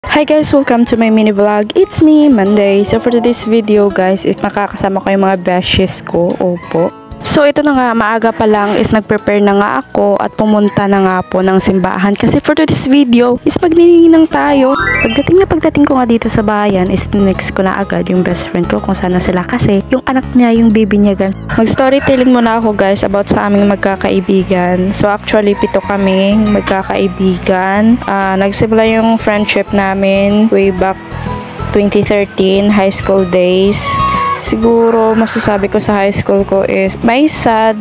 Hi guys, welcome to my mini vlog. It's me, Monday. So for today's video guys, is makakasama ko yung mga besties ko. Opo. So ito na nga, maaga pa lang is nag-prepare na nga ako at pumunta na nga po ng simbahan. Kasi for today's video is magnininang tayo. Pagdating ko nga dito sa bayan is next ko na agad yung best friend ko kung saan na sila. Kasi yung anak niya, yung baby niya gan. Mag-storytelling muna ako guys about sa aming magkakaibigan. So actually, 7 kaming magkakaibigan. Nagsimula yung friendship namin way back 2013, high school days. Siguro masasabi ko sa high school ko is may sad,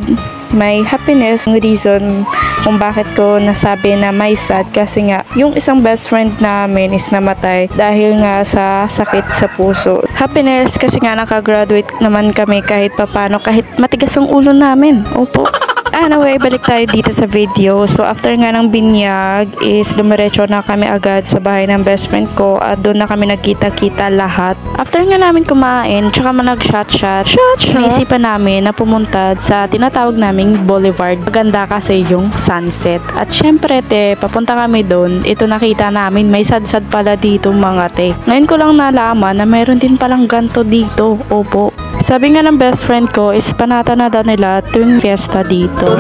may happiness. Ang reason kung bakit ko nasabi na may sad kasi nga yung isang best friend namin is namatay dahil nga sa sakit sa puso. Happiness kasi nga nakagraduate naman kami kahit papano, kahit matigas ang ulo namin. Opo. Anyway, balik tayo dito sa video. So, after nga ng binyag is dumiretso na kami agad sa bahay ng best friend ko at doon na kami nagkita-kita lahat. After nga namin kumain, tsaka nag-shot-shot, naisipan namin na pumunta sa tinatawag naming Boulevard. Maganda kasi yung sunset. At syempre, papunta kami doon. Ito nakita namin, may sad-sad pala dito mga te. Ngayon ko lang nalaman na mayroon din palang ganto dito. Opo. Sabi nga ng best friend ko is panata na daw nila tuwing fiesta dito.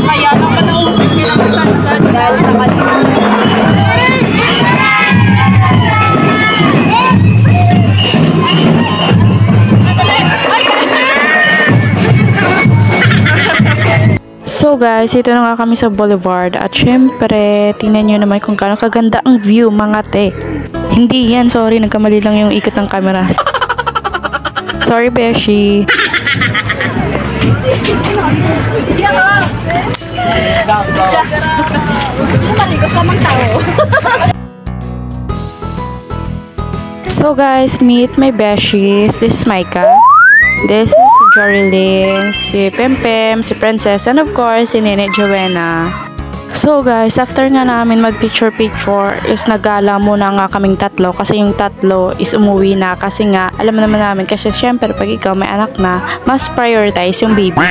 Kaya lang pa nausap nila ng sunset dahil sa kanila. So guys, ito na nga kami sa Boulevard at syempre, tingnan nyo naman kung gaano kaganda ang view mga te. Hindi yan, sorry, nagkamali lang yung ikot ng camera. Sorry, Beshi. So guys, meet my besties. This is Micah. This is Jorilyn, si Pempem, si Princess, and of course, si Nene Joanna. So guys, after nga namin mag-picture is nagala muna nga kaming tatlo kasi yung tatlo is umuwi na kasi nga alam naman namin kasi syempre pag ikaw may anak na, mas prioritize yung baby.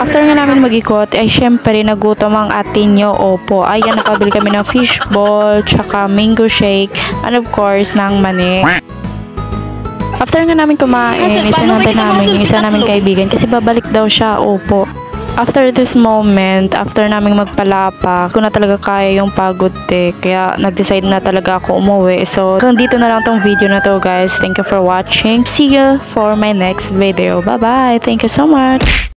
After nga namin mag-ikot ay syempre nagutom ang atin nyo. Opo, ayan, nakabili kami ng fishball, tsaka mango shake, and of course ng mani. After nga namin kumain, isinantay namin yung isa namin kaibigan kasi babalik daw siya. Opo. After this moment, after naming magpalapa, ko na talaga kaya yung pagod kaya nag-decide na talaga ako umuwi. So, hanggang dito na lang tong video na to guys. Thank you for watching. See you for my next video. Bye-bye. Thank you so much.